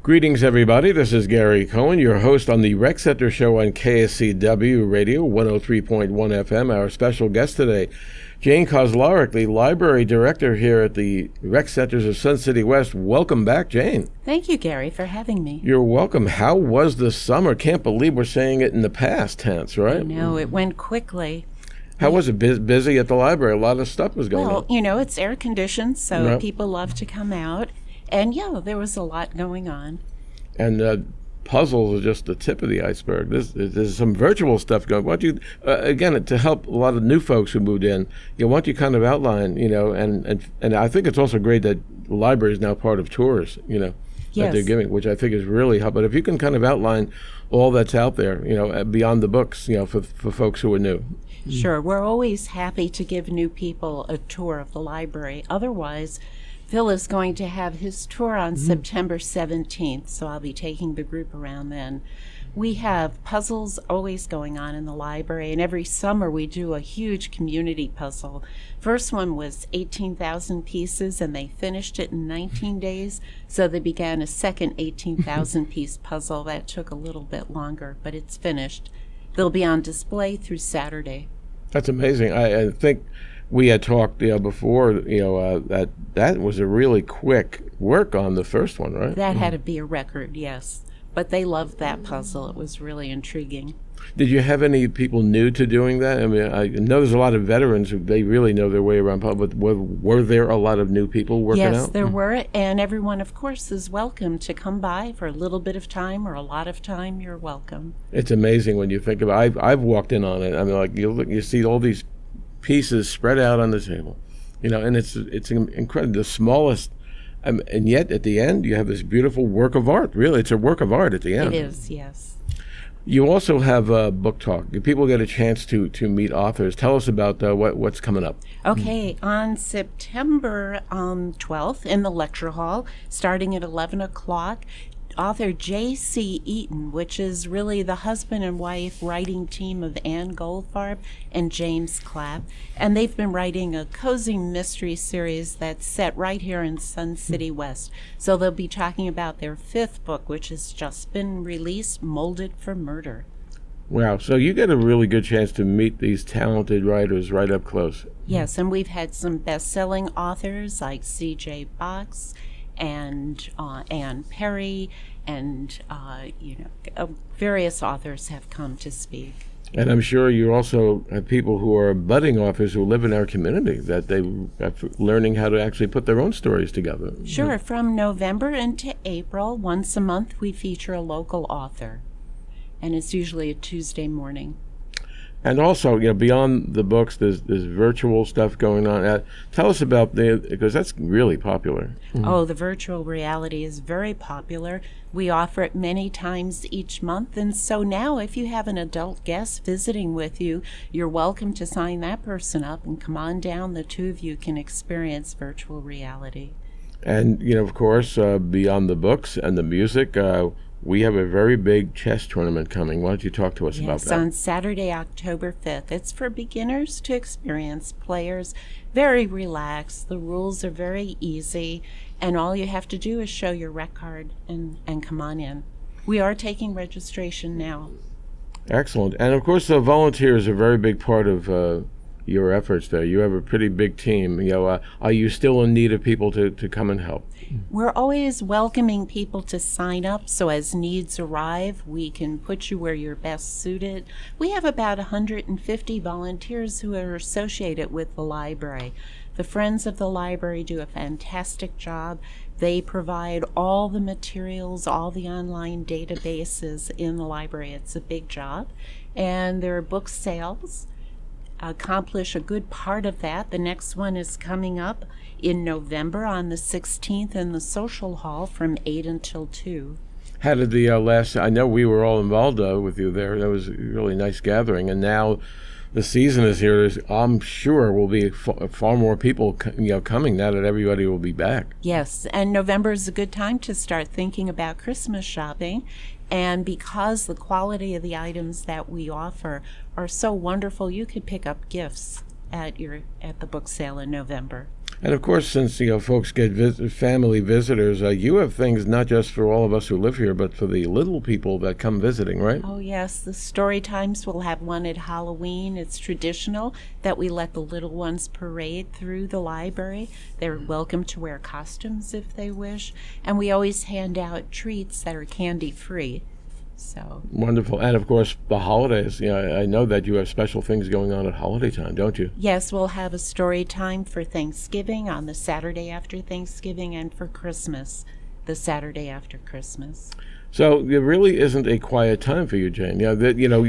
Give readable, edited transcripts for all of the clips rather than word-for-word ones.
Greetings, everybody. This is Gary Cohen, your host on the Rec Center Show on KSCW Radio, 103.1 FM. Our special guest today, Jane Kauzlaric, the library director here at the Rec Centers of Sun City West. Welcome back, Jane. Thank you, Gary, for having me. You're welcome. How was the summer? Can't believe we're saying it in the past tense, right? I know, it went quickly. How was it? Busy at the library? A lot of stuff was going on. Well, you know, it's air conditioned, so people love to come out. And yeah, there was a lot going on. And puzzles are just the tip of the iceberg. There's some virtual stuff going. Why don't you, again, to help a lot of new folks who moved in, why don't you kind of outline, and I think it's also great that the library is now part of tours, that they're giving, which I think is really helpful. But if you can kind of outline all that's out there, beyond the books, for folks who are new. Sure. We're always happy to give new people a tour of the library. Otherwise, Phil is going to have his tour on September 17th, so I'll be taking the group around then. We have puzzles always going on in the library, and every summer we do a huge community puzzle. First one was 18,000 pieces, and they finished it in 19 days, so they began a second 18,000-piece puzzle. That took a little bit longer, but it's finished. They'll be on display through Saturday. That's amazing. I think we had talked before, that was a really quick work on the first one, right? That had to be a record, yes. But they loved that puzzle. It was really intriguing. Did you have any people new to doing that? I mean, I know there's a lot of veterans who they really know their way around puzzles, but were there a lot of new people working out? Yes, there were, and everyone, of course, is welcome to come by for a little bit of time or a lot of time. You're welcome. It's amazing when you think about it. I've walked in on it. I mean, like you see all these pieces spread out on the table, and it's incredible. The smallest, and yet at the end you have this beautiful work of art. Really, it's a work of art at the end. It is, yes. You also have a book talk. People get a chance to meet authors. Tell us about what's coming up. Okay, on September 12th in the lecture hall, starting at 11 o'clock, author J.C. Eaton, which is really the husband and wife writing team of Anne Goldfarb and James Clapp, and they've been writing a cozy mystery series that's set right here in Sun City West. So they'll be talking about their fifth book, which has just been released, Molded for Murder. Wow, so you get a really good chance to meet these talented writers right up close. Yes, and we've had some best-selling authors like C.J. Box and Anne Perry, and various authors have come to speak. And I'm sure you also have people who are budding authors who live in our community that they are learning how to actually put their own stories together. Sure. From November into April, once a month, we feature a local author, and it's usually a Tuesday morning. And also, beyond the books, there's virtual stuff going on. Tell us about because that's really popular. Oh, the virtual reality is very popular. We offer it many times each month, and so now if you have an adult guest visiting with you, you're welcome to sign that person up and come on down. The two of you can experience virtual reality. And, of course, beyond the books and the music, we have a very big chess tournament coming. Why don't you talk to us about that? Yes, on Saturday, October 5th. It's for beginners to experienced players. Very relaxed. The rules are very easy. And all you have to do is show your rec card and come on in. We are taking registration now. Excellent. And, of course, volunteers are a very big part of your efforts there. You have a pretty big team. Are you still in need of people to come and help? We're always welcoming people to sign up, so as needs arrive, we can put you where you're best suited. We have about 150 volunteers who are associated with the library. The Friends of the Library do a fantastic job. They provide all the materials, all the online databases in the library. It's a big job. And there are book sales. Accomplish a good part of that. The next one is coming up in November on the 16th in the social hall from 8 until 2. How did the I know we were all involved with you there. That was a really nice gathering. And now the season is here. I'm sure will be far more people coming now that everybody will be back. Yes, and November is a good time to start thinking about Christmas shopping. And because the quality of the items that we offer are so wonderful, you could pick up gifts at the book sale in November. And of course, since folks get family visitors, you have things not just for all of us who live here, but for the little people that come visiting, right? Oh, yes. The Storytimes will have one at Halloween. It's traditional that we let the little ones parade through the library. They're welcome to wear costumes if they wish. And we always hand out treats that are candy-free. So Wonderful. And of course, the holidays. I know that you have special things going on at holiday time, don't you? yes, we'll have a story time for Thanksgiving on the Saturday after Thanksgiving and for Christmas, the Saturday after Christmas. So there really isn't a quiet time for you, Jane.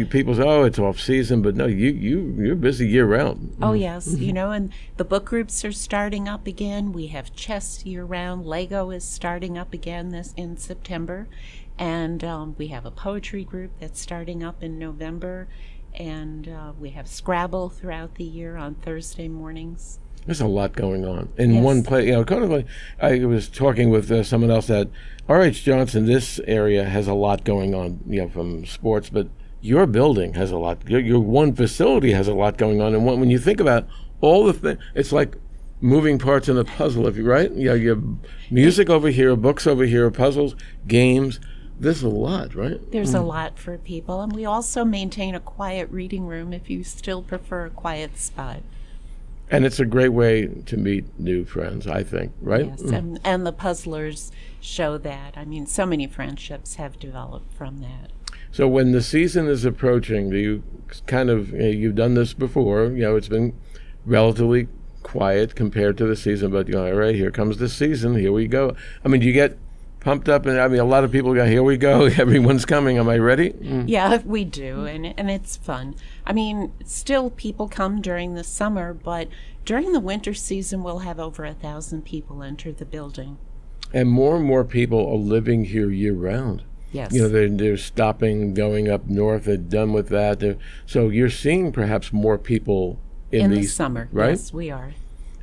People say, "Oh, it's off season," but no, you're busy year round. Oh, yes. And the book groups are starting up again. We have chess year round. Lego is starting up again in September. And we have a poetry group that's starting up in November. And we have Scrabble throughout the year on Thursday mornings. There's a lot going on in Yes. one place. Kind of like I was talking with someone else that R.H. Johnson, this area has a lot going on, from sports, but your building has a lot. Your one facility has a lot going on. And when you think about all the things, it's like moving parts in a puzzle, right? You have music over here, books over here, puzzles, games. There's a lot, right? There's a lot for people. And we also maintain a quiet reading room if you still prefer a quiet spot. And it's a great way to meet new friends, I think, right? Yes, and the puzzlers show that. I mean, so many friendships have developed from that. So when the season is approaching, do you you've done this before, it's been relatively quiet compared to the season, but all right, here comes the season, here we go. I mean, do you get pumped up? And a lot of people go, here we go, everyone's coming, am I ready? Yeah, we do, and it's fun. I mean, still people come during the summer, but during the winter season, we'll have over 1,000 people enter the building. And more people are living here year-round. Yes. They're stopping, going up north, they're done with that. So you're seeing perhaps more people in the summer, right? Yes, we are.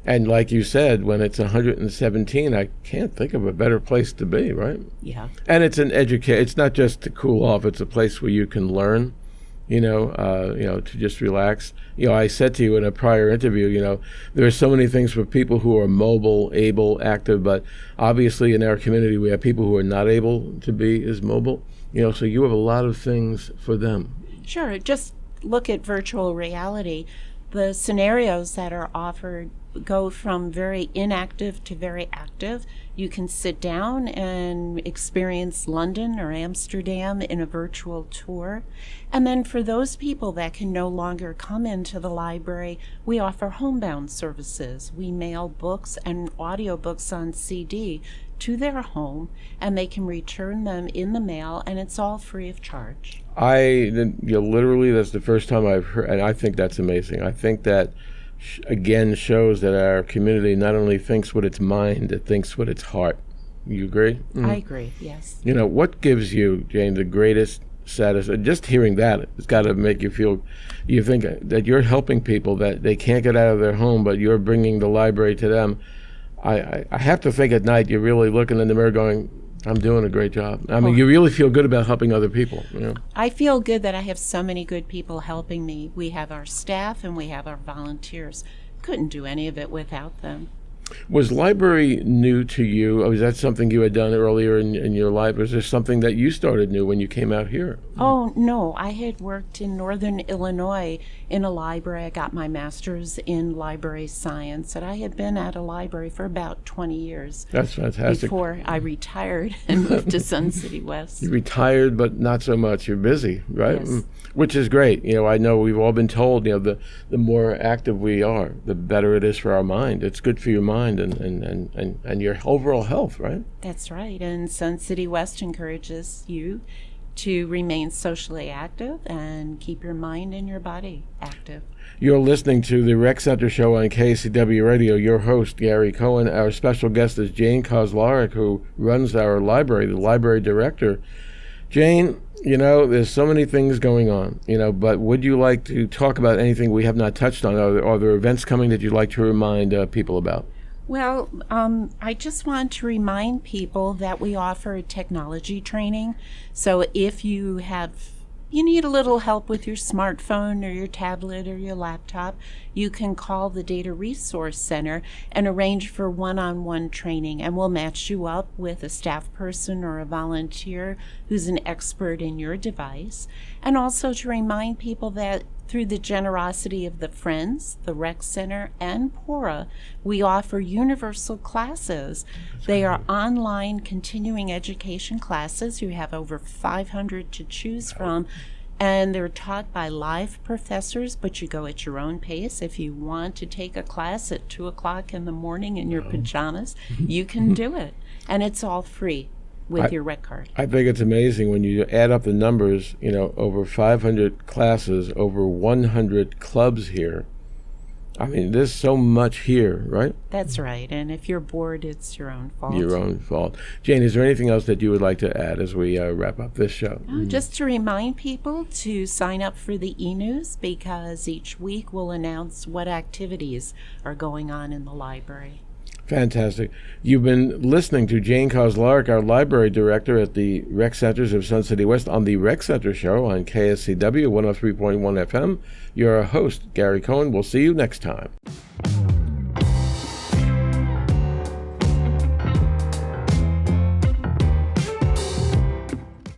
And like you said, when it's 117, I can't think of a better place to be, right? Yeah. And it's it's not just to cool off, it's a place where you can learn, to just relax. I said to you in a prior interview, there are so many things for people who are mobile, able, active, but obviously in our community we have people who are not able to be as mobile, so you have a lot of things for them. Sure. Just look at virtual reality. The scenarios that are offered go from very inactive to very active. You can sit down and experience London or Amsterdam in a virtual tour. And then for those people that can no longer come into the library, we offer homebound services. We mail books and audiobooks on CD to their home, and they can return them in the mail, and it's all free of charge. Literally, that's the first time I've heard, and I think that's amazing. I think that again shows that our community not only thinks with its mind, it thinks with its heart. You agree? I agree, yes. What gives you, Jane, the greatest satisfaction? Just hearing that, it's got to make you feel, you think that you're helping people that they can't get out of their home, but you're bringing the library to them. I have to think at night you're really looking in the mirror going, I'm doing a great job. I mean, you really feel good about helping other people. I feel good that I have so many good people helping me. We have our staff and we have our volunteers. Couldn't do any of it without them. Was library new to you? Or was that something you had done earlier in your life? Or was there something that you started new when you came out here? Oh, no. I had worked in northern Illinois in a library. I got my master's in library science, and I had been at a library for about 20 years. That's fantastic. Before I retired and moved to Sun City West. You retired, but not so much. You're busy, right? Yes. Which is great. I know we've all been told, the more active we are, the better it is for our mind. It's good for your mind and your overall health, right? That's right. And Sun City West encourages you to remain socially active and keep your mind and your body active. You're listening to the Rec Center Show on KSCW Radio. Your host, Gary Cohen. Our special guest is Jane Kauzlaric, who runs our library, the library director. Jane, there's so many things going on, but would you like to talk about anything we have not touched on? Are there events coming that you'd like to remind people about? Well, I just want to remind people that we offer technology training. So if you have you need a little help with your smartphone or your tablet or your laptop, you can call the Data Resource Center and arrange for one-on-one training, and we'll match you up with a staff person or a volunteer who's an expert in your device. And also to remind people that through the generosity of the Friends, the Rec Center, and PORA, we offer universal classes. They are online continuing education classes. You have over 500 to choose from, and they're taught by live professors, but you go at your own pace. If you want to take a class at 2 o'clock in the morning in your pajamas, you can do it. And it's all free with your rec card. I think it's amazing when you add up the numbers, over 500 classes, over 100 clubs here. I mean, there's so much here, right? That's right. And if you're bored, it's your own fault. Your own fault. Jane, is there anything else that you would like to add as we wrap up this show? Just to remind people to sign up for the e-news, because each week we'll announce what activities are going on in the library. Fantastic. You've been listening to Jane Kauzlaric, our library director at the Rec Centers of Sun City West, on the Rec Center Show on KSCW 103.1 FM. You're our host, Gary Cohen. We'll see you next time.